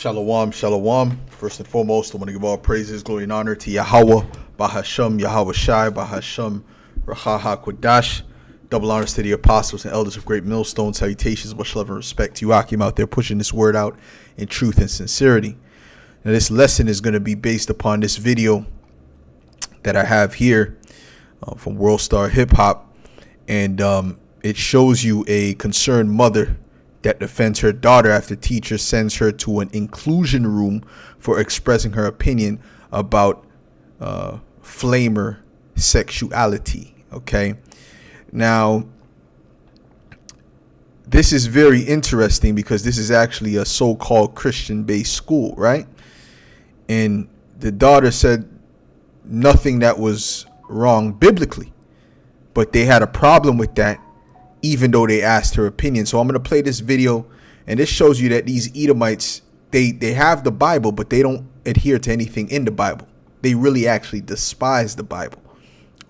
Shalom, shalom. First and foremost, I want to give all praises, glory, and honor to Yahweh, Bahasham, Yahweh Shai, Bahasham, Rahaha Kodash. Double honors to the apostles and elders of Great Millstone. Salutations, much love and respect to you, Akim, out there pushing this word out in truth and sincerity. Now, this lesson is going to be based upon this video that I have here from World Star Hip Hop. And it shows you a concerned mother that defends her daughter after teacher sends her to an inclusion room for expressing her opinion about flamer sexuality. Okay. Now, this is very interesting because this is actually a so-called Christian-based school, right? And the daughter said nothing that was wrong biblically, but they had a problem with that even though they asked her opinion. So I'm going to play this video, and this shows you that these Edomites, they have the Bible, but they don't adhere to anything in the Bible. They really actually despise the Bible.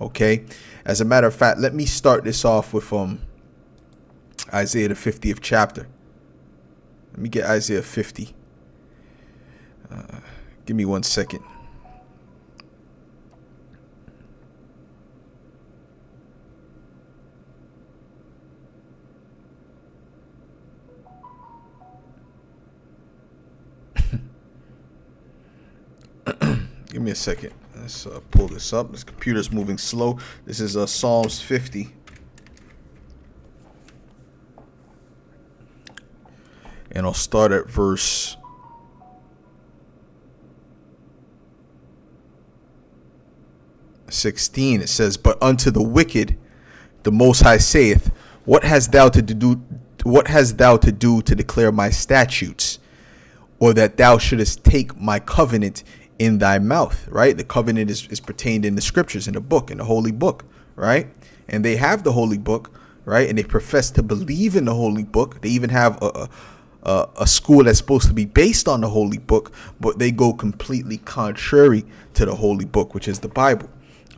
Okay. As a matter of fact, let me start this off with Isaiah the 50th chapter. Let me get Isaiah 50. Give me 1 second. Give me a second. Let's pull this up. This computer's moving slow. This is Psalms 50. And I'll start at verse 16. It says, "But unto the wicked the Most High saith, What hast thou to do? What hast thou to do to declare my statutes, or that thou shouldest take my covenant in thy mouth?" Right? The covenant is pertained in the scriptures, in the book, in the holy book, right? And they have the holy book, right? And they profess to believe in the holy book. They even have a school that's supposed to be based on the holy book, but they go completely contrary to the holy book, which is the Bible.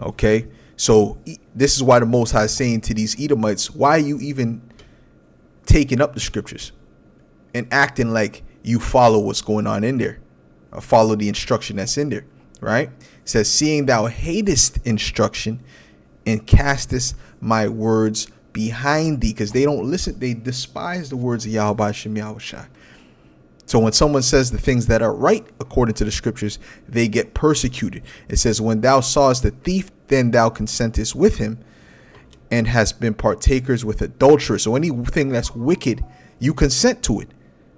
Okay, so this is why the Most High is saying to these Edomites, why are you even taking up the scriptures and acting like you follow what's going on in there, or follow the instruction that's in there, right? It says, "Seeing thou hatest instruction and castest my words behind thee," because they don't listen. They despise the words of Yahweh Shem Yahweh Shai. So when someone says the things that are right according to the scriptures, they get persecuted. It says, "When thou sawest the thief, then thou consentest with him, and hast been partakers with adulterers." So anything that's wicked, you consent to it,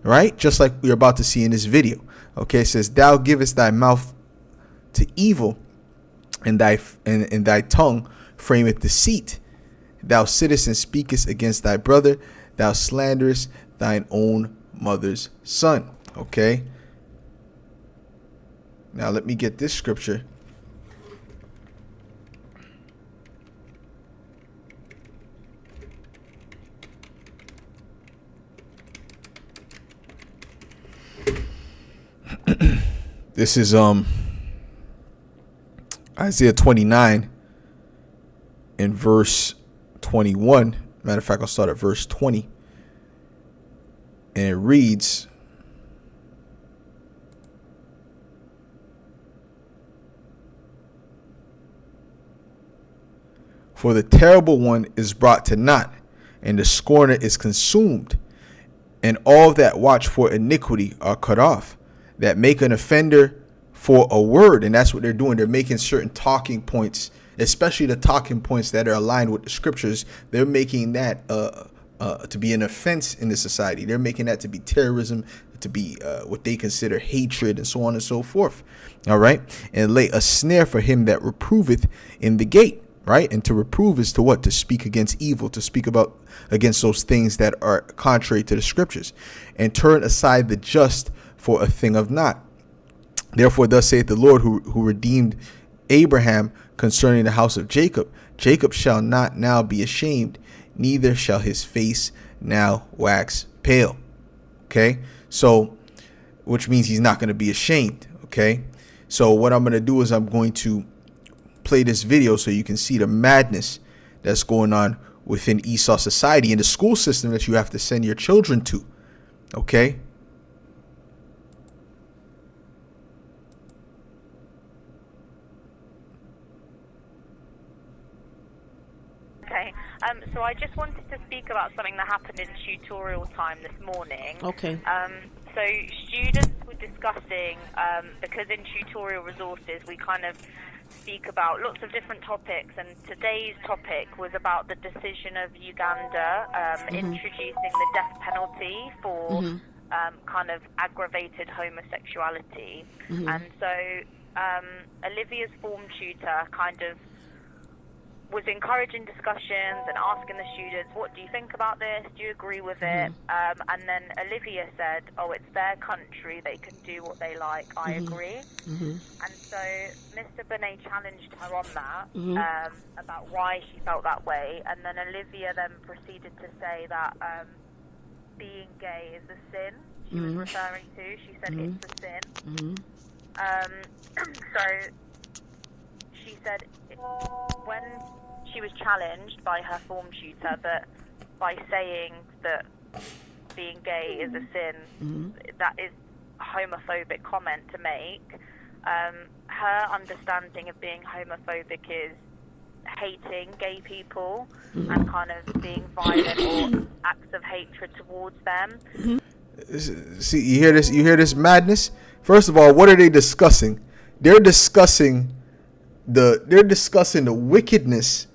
right? Just like we're about to see in this video. Okay, it says, "Thou givest thy mouth to evil, and thy tongue frameth deceit. Thou sittest and speakest against thy brother. Thou slanderest thine own mother's son." Okay. Now let me get this scripture. This is Isaiah 29 in verse 21. Matter of fact, I'll start at verse 20. And it reads, "For the terrible one is brought to naught, and the scorner is consumed, and all that watch for iniquity are cut off, that make an offender for a word." And that's what they're doing. They're making certain talking points, especially the talking points that are aligned with the scriptures. They're making that to be an offense in the society. They're making that to be terrorism, to be what they consider hatred, and so on and so forth. All right. "And lay a snare for him that reproveth in the gate." Right. And to reprove is to what? To speak against evil, to speak about against those things that are contrary to the scriptures. "And turn aside the just for a thing of naught. Therefore, thus saith the Lord, who redeemed Abraham concerning the house of Jacob, Jacob shall not now be ashamed, neither shall his face now wax pale." Okay, so which means he's not going to be ashamed. Okay, so what I'm going to do is I'm going to play this video so you can see the madness that's going on within Esau society and the school system that you have to send your children to. Okay, So I just wanted to speak about something that happened in tutorial time this morning. Okay. So students were discussing, because in tutorial resources we kind of speak about lots of different topics, and today's topic was about the decision of Uganda introducing the death penalty for kind of aggravated homosexuality. And so Olivia's form tutor kind of was encouraging discussions and asking the students, what do you think about this? Do you agree with it? And then Olivia said, oh, it's their country. They can do what they like. I agree. And so Mr. Benet challenged her on that, about why she felt that way. And then Olivia then proceeded to say that being gay is a sin she was referring to. She said it's a sin. So she said when she was challenged by her form tutor that by saying that being gay is a sin, that is a homophobic comment to make. Her understanding of being homophobic is hating gay people and kind of being violent or acts of hatred towards them. See, you hear this? You hear this madness? First of all, what are they discussing? They're discussing the wickedness.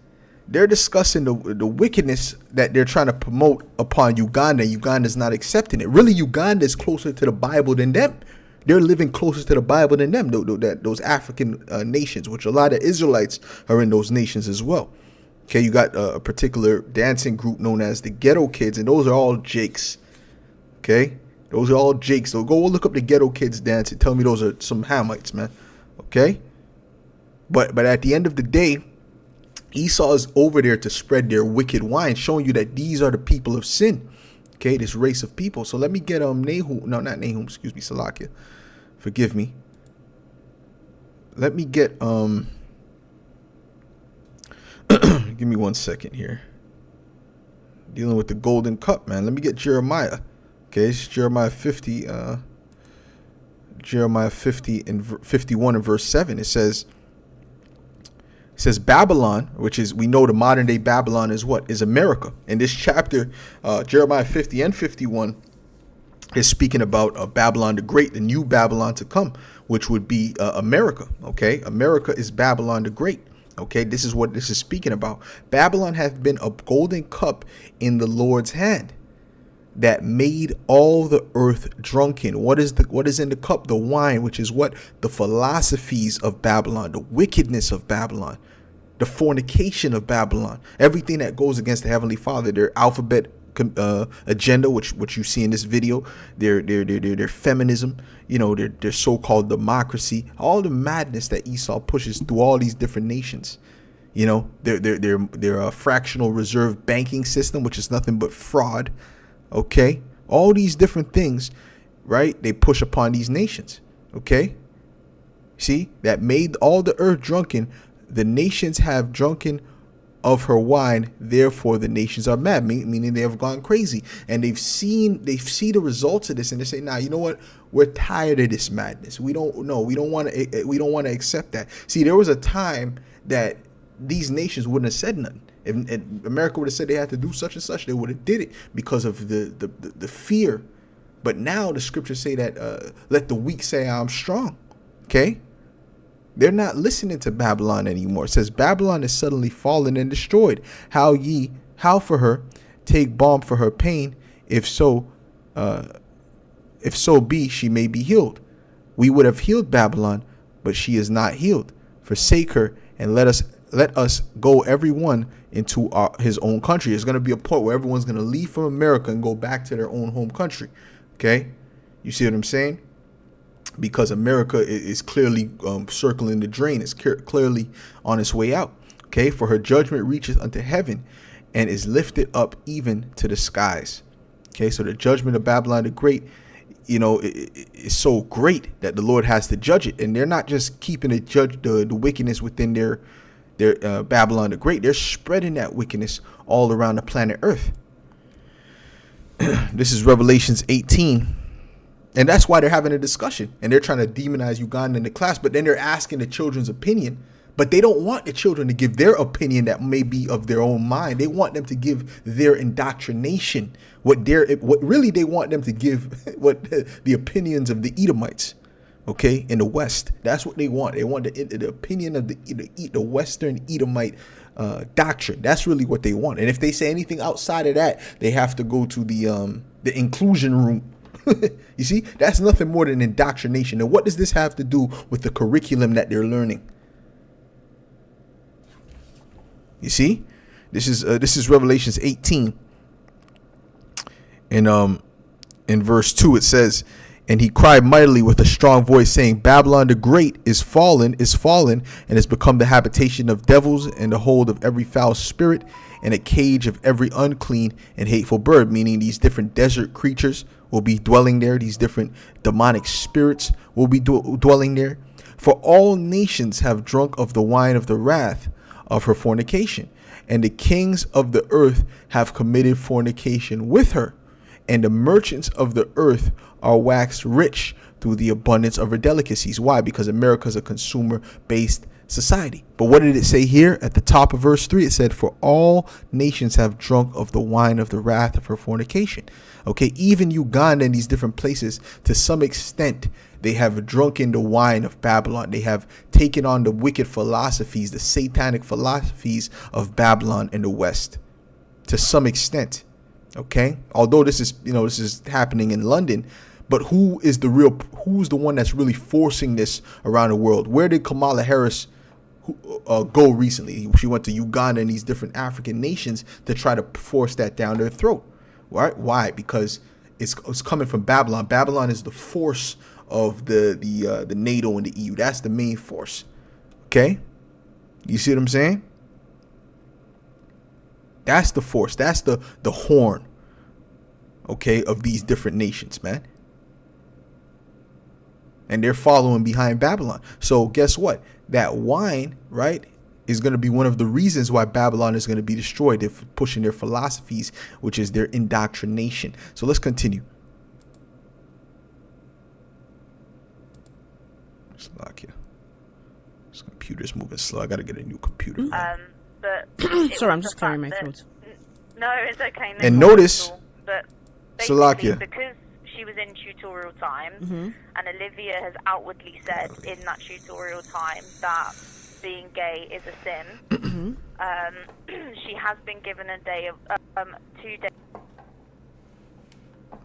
They're discussing the wickedness that they're trying to promote upon Uganda. Uganda's not accepting it. Really, Uganda is closer to the Bible than them. They're living closer to the Bible than them. Those African nations, which a lot of Israelites are in those nations as well. Okay, you got a particular dancing group known as the Ghetto Kids, and those are all Jakes. Okay, those are all Jakes. So go look up the Ghetto Kids dance and tell me those are some Hamites, man. Okay, but at the end of the day, Esau is over there to spread their wicked wine, showing you that these are the people of sin. Okay, this race of people. So let me get Nahum. No, not Nahum. Excuse me, Salakia. Forgive me. Let me get give me 1 second here. Dealing with the golden cup, man. Let me get Jeremiah. Okay, it's Jeremiah 50. Jeremiah 50 and 51 and verse 7. It says Babylon, which is, we know the modern day Babylon is what? Is America. In this chapter, Jeremiah 50 and 51 is speaking about Babylon the Great, the new Babylon to come, which would be America. Okay, America is Babylon the Great. Okay, this is what this is speaking about. Babylon hath been a golden cup in the Lord's hand, that made all the earth drunken. What is in the cup? The wine, which is what? The philosophies of Babylon, the wickedness of Babylon, the fornication of Babylon, everything that goes against the Heavenly Father, their alphabet agenda, which you see in this video, their feminism, their so-called democracy, all the madness that Esau pushes through all these different nations. Their fractional reserve banking system, which is nothing but fraud. Okay, all these different things, right? They push upon these nations. Okay, see, that made all the earth drunken. The nations have drunken of her wine, therefore the nations are mad, meaning they have gone crazy, and they see the results of this, and they say, nah, you know what? We're tired of this madness. We don't want to accept that. See, there was a time that these nations wouldn't have said nothing. If America would have said they had to do such and such, they would have did it because of the fear. But now the scriptures say that let the weak say I'm strong. Okay, they're not listening to Babylon anymore. It says Babylon is suddenly fallen and destroyed. How for her take balm for her pain, if so be she may be healed. We would have healed Babylon, but she is not healed. Forsake her and let us go every one into his own country. There's going to be a point where everyone's going to leave from America and go back to their own home country. Okay, you see what I'm saying? Because America is clearly circling the drain. It's clearly on its way out. Okay, for her judgment reaches unto heaven and is lifted up even to the skies. Okay, so the judgment of Babylon the Great, is so great that the Lord has to judge it. And they're not just keeping the wickedness within their Babylon the Great. They're spreading that wickedness all around the planet Earth. This is Revelations 18. And that's why they're having a discussion. And they're trying to demonize Uganda in the class. But then they're asking the children's opinion. But they don't want the children to give their opinion that may be of their own mind. They want them to give their indoctrination. What really they want them to give what the opinions of the Edomites, okay, in the West. That's what they want. They want the opinion of the Western Edomite doctrine. That's really what they want. And if they say anything outside of that, they have to go to the inclusion room. You see, that's nothing more than indoctrination. And what does this have to do with the curriculum that they're learning? You see, this is Revelations 18, and in verse 2 it says, "And he cried mightily with a strong voice, saying, Babylon the great is fallen, and has become the habitation of devils, and the hold of every foul spirit, and a cage of every unclean and hateful bird." Meaning these different desert creatures will be dwelling there. These different demonic spirits will be dwelling there. "For all nations have drunk of the wine of the wrath of her fornication, and the kings of the earth have committed fornication with her, and the merchants of the earth are waxed rich through the abundance of her delicacies." Why? Because America is a consumer-based society. But what did it say here at the top of verse 3? It said, "For all nations have drunk of the wine of the wrath of her fornication." Okay, even Uganda and these different places, to some extent, they have drunken the wine of Babylon. They have taken on the wicked philosophies, the satanic philosophies of Babylon in the West, to some extent. Okay, although this is happening in London, but who's the one that's really forcing this around the world? Where did Kamala Harris go recently? She went to Uganda and these different African nations to try to force that down their throat. Right? Why? Because it's coming from Babylon. Babylon is the force of the NATO and the EU. That's the main force. Okay? You see what I'm saying? That's the force. That's the horn, okay, of these different nations, man. And they're following behind Babylon. So guess what? That wine, right, is going to be one of the reasons why Babylon is going to be destroyed. They're pushing their philosophies, which is their indoctrination. So let's continue. Slovakia. This computer's moving slow. I got to get a new computer. But sorry, I'm just clearing my throat. No, it's okay. No, and notice, but Slovakia, because she was in tutorial time, and Olivia has outwardly said in that tutorial time that being gay is a sin. She has been given a day of 2 days.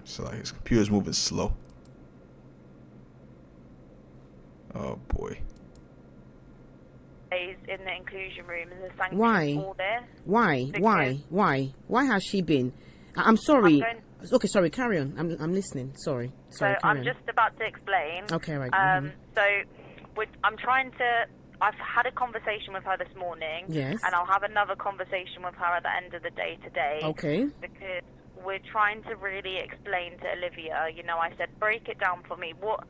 So his computer's moving slow. Oh boy. In the inclusion room, and the sanctions all there. Why has she been? I'm sorry. Okay, sorry. Carry on. I'm listening. Sorry. I'm just about to explain. Okay, right. So, I'm trying to. I've had a conversation with her this morning. Yes. And I'll have another conversation with her at the end of the day today. Okay. Because we're trying to really explain to Olivia. You know, I said, break it down for me. What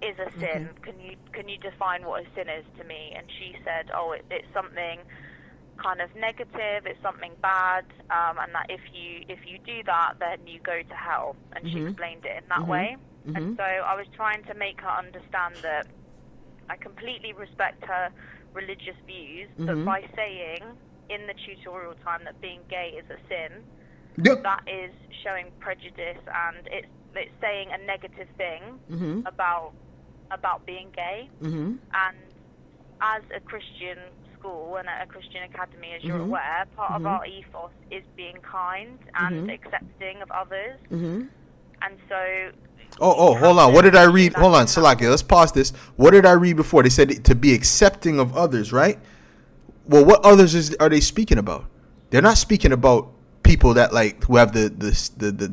is a sin? Okay. Can you define what a sin is to me? And she said, it's something kind of negative, it's something bad, and that if you do that, then you go to hell. And she explained it in that way. And so I was trying to make her understand that I completely respect her religious views, but by saying in the tutorial time that being gay is a sin, that is showing prejudice, and it's saying a negative thing about being gay. And as a Christian school and a Christian academy, as you're aware, part of our ethos is being kind and accepting of others. And so hold on. What did I read? Hold on, Salakia. Let's pause this. What did I read before? They said to be accepting of others, right? Well, what others are they speaking about? They're not speaking about people that who have the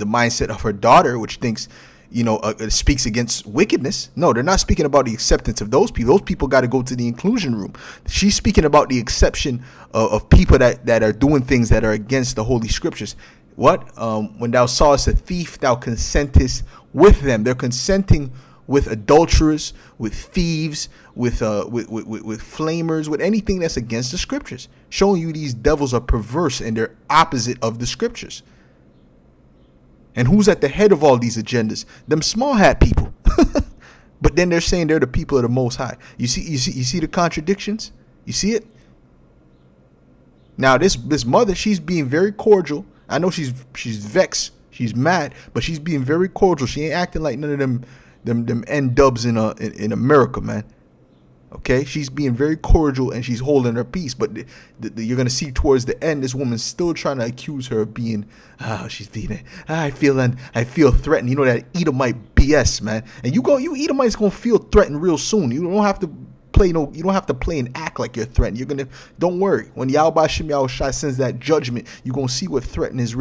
mindset of her daughter, which thinks, speaks against wickedness. No, they're not speaking about the acceptance of those people. Those people got to go to the inclusion room. She's speaking about the exception of people that are doing things that are against the Holy Scriptures. What? When thou sawest a thief, thou consentest with them. They're consenting with adulterers, with thieves, with flamers, with anything that's against the Scriptures, showing you these devils are perverse and they're opposite of the Scriptures. And who's at the head of all these agendas? Them small hat people. But then they're saying they're the people of the Most High. You see the contradictions? You see it? Now this mother, she's being very cordial. I know she's vexed, she's mad, but she's being very cordial. She ain't acting like none of them N-dubs in America, man. Okay, she's being very cordial and she's holding her peace. But you're gonna see towards the end, this woman's still trying to accuse her of being, she's being, I feel threatened. You know that Edomite BS, man. And you Edomites gonna feel threatened real soon. You don't have to play and act like you're threatened. Don't worry. When Yahweh Shem Yahushua sends that judgment, you're gonna see what threatening is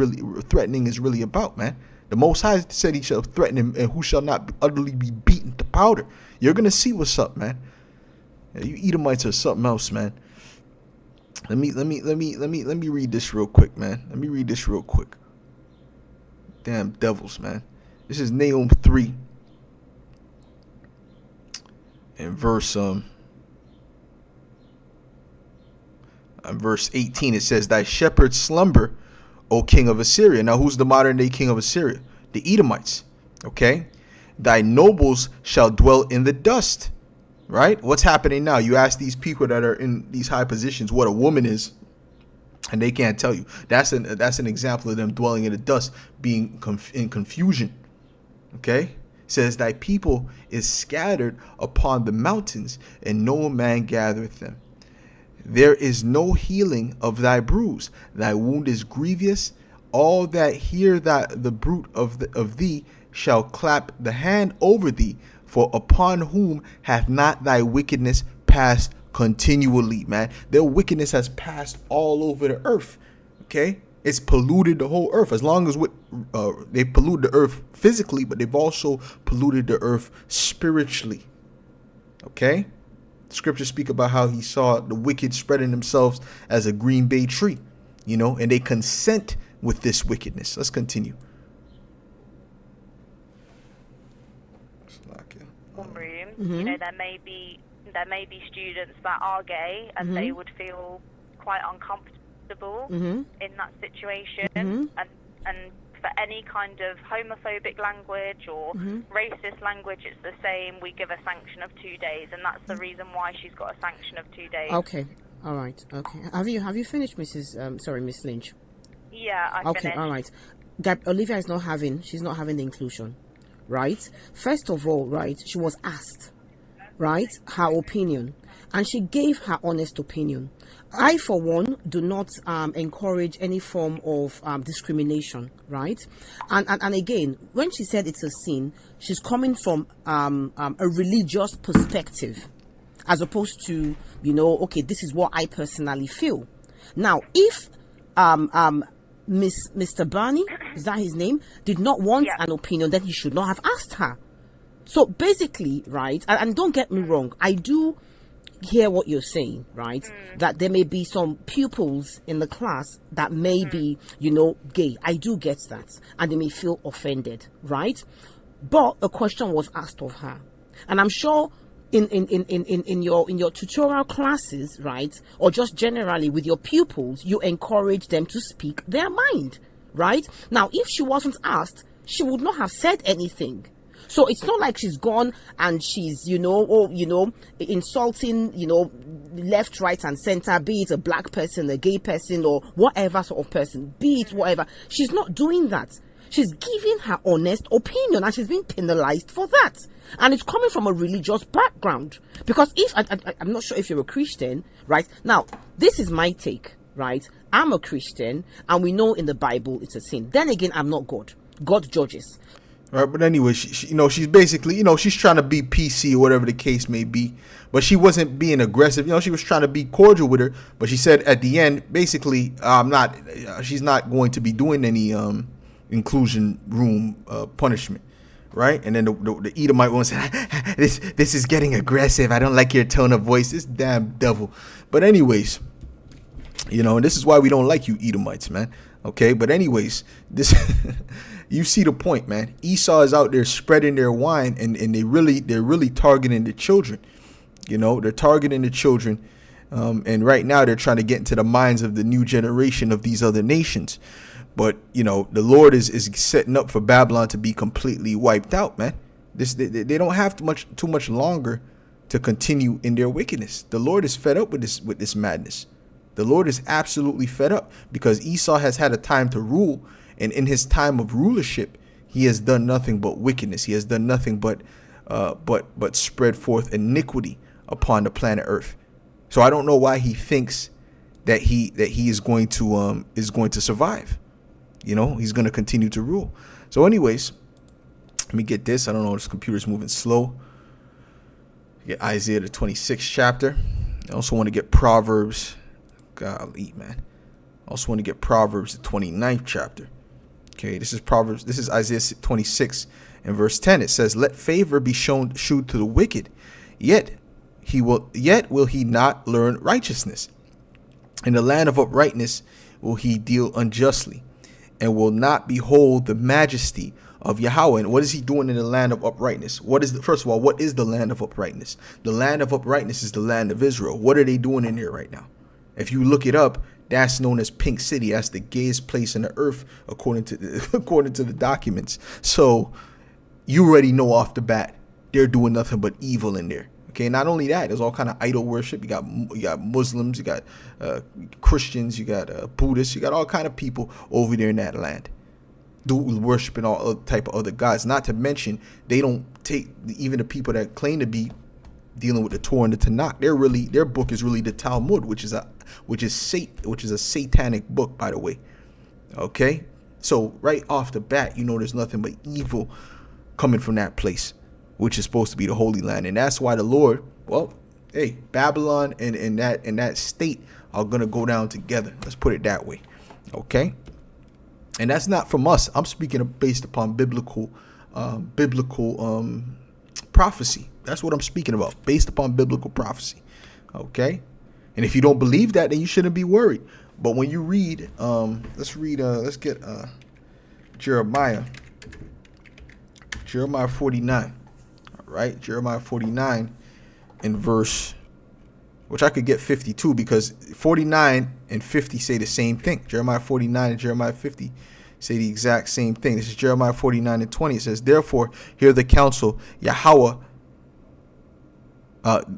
really about, man. The Most High said he shall threaten him, and who shall not utterly be beaten to powder. You're gonna see what's up, man. You Edomites are something else, man. Let me read this real quick, man. Damn devils, man. This is Nahum 3 and verse 18. It says, "Thy shepherds slumber, O king of Assyria." Now, who's the modern day king of Assyria? The Edomites. Okay. "Thy nobles shall dwell in the dust." Right? What's happening now? You ask these people that are in these high positions what a woman is, and they can't tell you. That's an example of them dwelling in the dust, being in confusion. Okay? It says, "Thy people is scattered upon the mountains, and no man gathereth them. There is no healing of thy bruise. Thy wound is grievous. All that hear the bruit of thee shall clap the hand over thee. For upon whom hath not thy wickedness passed continually?" Man, their wickedness has passed all over the earth. Okay, it's polluted the whole earth. As long as they've polluted the earth physically, but they've also polluted the earth spiritually. Okay, scriptures speak about how he saw the wicked spreading themselves as a green bay tree, and they consent with this wickedness. Let's continue. Mm-hmm. There may be students that are gay, and they would feel quite uncomfortable in that situation. And for any kind of homophobic language or racist language, it's the same. We give a sanction of 2 days, and that's the reason why she's got a sanction of 2 days. Okay, all right, okay. Have you finished, Miss Lynch? Yeah, I finished. Okay, all right. Olivia is not having the inclusion. Right? First of all, right, she was asked, right, her opinion, and she gave her honest opinion. I, for one, do not encourage any form of discrimination, right? And again, when she said it's a sin, she's coming from a religious perspective, as opposed to, okay, this is what I personally feel. Now, if Mr. Barney, is that his name, did not want an opinion, then he should not have asked her. So basically, right, and don't get me wrong, I do hear what you're saying, right, that there may be some pupils in the class that may be, gay. I do get that, and they may feel offended, right? But a question was asked of her, and I'm sure in your tutorial classes, right, or just generally with your pupils, you encourage them to speak their mind, right? Now, if she wasn't asked, she would not have said anything. So it's not like she's gone and she's, insulting, left, right, and center, be it a black person, a gay person, or whatever sort of person, be it whatever. She's not doing that. She's giving her honest opinion, and she's being penalized for that. And it's coming from a religious background. Because I'm not sure if you're a Christian, right? Now, this is my take, right? I'm a Christian, and we know in the Bible it's a sin. Then again, I'm not God. God judges. Right, but anyway, she's basically, she's trying to be PC or whatever the case may be. But she wasn't being aggressive. She was trying to be cordial with her. But she said at the end, basically, she's not going to be doing any inclusion room punishment. Right? And then the Edomite one said, this is getting aggressive. I don't like your tone of voice. This damn devil. But anyways, and this is why we don't like you Edomites, man. Okay? But anyways, this you see the point, man. Esau is out there spreading their wine, and they're really targeting the children. They're targeting the children. And right now they're trying to get into the minds of the new generation of these other nations. But, the Lord is setting up for Babylon to be completely wiped out, man. They don't have too much longer to continue in their wickedness. The Lord is fed up with this madness. The Lord is absolutely fed up because Esau has had a time to rule, and in his time of rulership, he has done nothing but wickedness. He has done nothing but spread forth iniquity upon the planet Earth. So I don't know why he thinks that he is going to survive. He's going to continue to rule. So anyways, let me get this. I don't know, this computer's moving slow. Get Isaiah the 26th chapter. I also want to get Proverbs. Golly, man. I also want to get Proverbs the 29th chapter. Okay, this is Isaiah 26 and verse 10. It says, "Let favor be shewed to the wicked, yet will he not learn righteousness. In the land of uprightness will he deal unjustly, and will not behold the majesty of Yahweh." And what is he doing in the land of uprightness? First of all, what is the land of uprightness? The land of uprightness is the land of Israel. What are they doing in there right now? If you look it up, that's known as Pink City. That's the gayest place on the earth, according to the documents. So you already know off the bat they're doing nothing but evil in there. Okay, not only that, there's all kind of idol worship. You got Muslims, you got Christians, you got Buddhists, you got all kind of people over there in that land, worshiping all other type of other gods. Not to mention, they don't take even the people that claim to be dealing with the Torah and the Tanakh. Their book is really the Talmud, which is a satanic book, by the way. Okay, so right off the bat, there's nothing but evil coming from that place, which is supposed to be the Holy Land. And that's why the Lord, Babylon and that state are gonna go down together. Let's put it that way. Okay, and that's not from us. I'm speaking based upon biblical prophecy. That's what I'm speaking about, based upon biblical prophecy. Okay, and if you don't believe that, then you shouldn't be worried. But when you read, let's get Jeremiah 49. All right, Jeremiah 49 in verse, which I could get 52, because 49 and 50 say the same thing. Jeremiah 49 and Jeremiah 50 say the exact same thing. This is Jeremiah 49 and 20. It says, "Therefore, hear the counsel Yahweh.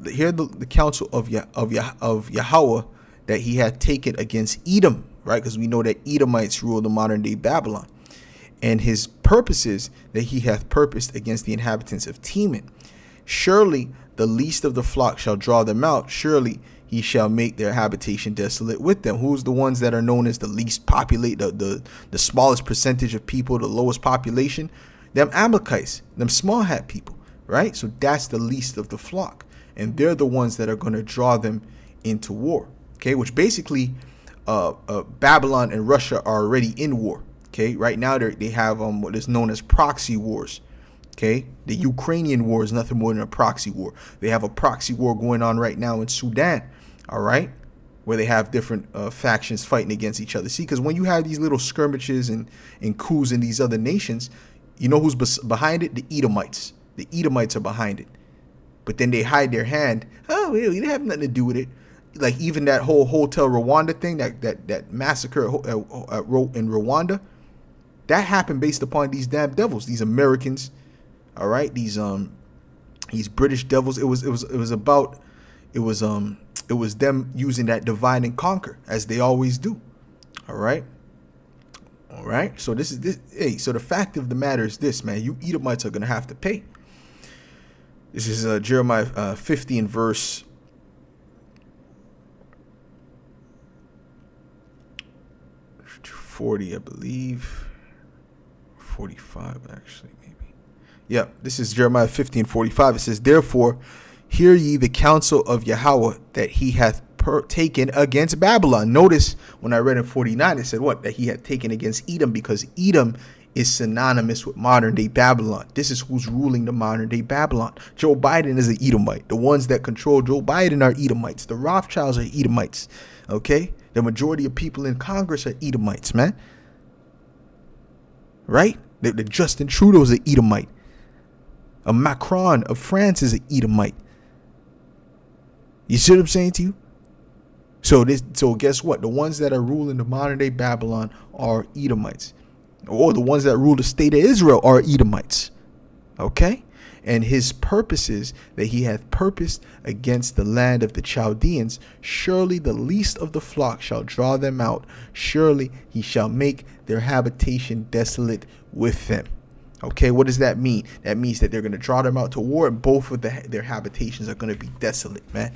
Hear the counsel of Yahweh that he had taken against Edom," right? Because we know that Edomites rule the modern day Babylon, "and his purposes that he hath purposed against the inhabitants of Teman. Surely the least of the flock shall draw them out. Surely he shall make their habitation desolate with them." Who's the ones that are known as the least populated, the smallest percentage of people, the lowest population? Them Amalekites, them small hat people, right? So that's the least of the flock. And they're the ones that are going to draw them into war. Okay, which basically Babylon and Russia are already in war. Okay, right now they have what is known as proxy wars. Okay, the Ukrainian war is nothing more than a proxy war. They have a proxy war going on right now in Sudan. All right, where they have different factions fighting against each other. See, because when you have these little skirmishes and coups in these other nations, you know who's behind it? The Edomites. The Edomites are behind it. But then they hide their hand. Oh, we didn't have nothing to do with it. Like even that whole Hotel Rwanda thing, that massacre in Rwanda, that happened based upon these damn devils, these Americans. All right, these British devils. It was them using that divide and conquer, as they always do. All right. So so the fact of the matter is this, man. You Edomites are gonna have to pay. This is Jeremiah 50 and verse 40, I believe. 45, actually, maybe. Yeah, this is Jeremiah 50 and 45. It says, "Therefore, hear ye the counsel of Yahweh that he hath taken against Babylon." Notice when I read in 49, it said what? That he had taken against Edom, because Edom is synonymous with modern day Babylon. This is who's ruling the modern day Babylon. Joe Biden is an Edomite. The ones that control Joe Biden are Edomites. The Rothschilds are Edomites. Okay? The majority of people in Congress are Edomites, man. Right? The Justin Trudeau is an Edomite. A Macron of France is an Edomite. You see what I'm saying to you? So guess what? The ones that are ruling the modern day Babylon are Edomites. Or the ones that rule the state of Israel are Edomites. Okay? And his purposes that he hath purposed against the land of the Chaldeans, surely the least of the flock shall draw them out. Surely he shall make their habitation desolate with them. Okay, what does that mean? That means that they're going to draw them out to war, and both of their habitations are going to be desolate, man.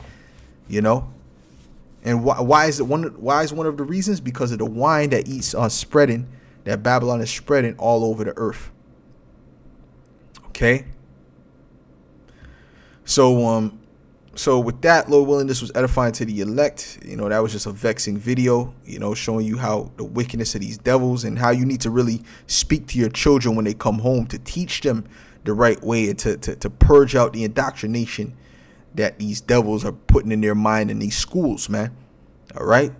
You know? And why is one of the reasons? Because of the wine that spreading, that Babylon is spreading all over the earth. Okay? So with that, Lord willing, this was edifying to the elect. You know, that was just a vexing video, you know, showing you how the wickedness of these devils and how you need to really speak to your children when they come home to teach them the right way and to purge out the indoctrination that these devils are putting in their mind in these schools, man. All right.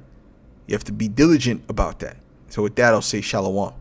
You have to be diligent about that. So with that, I'll say shalom.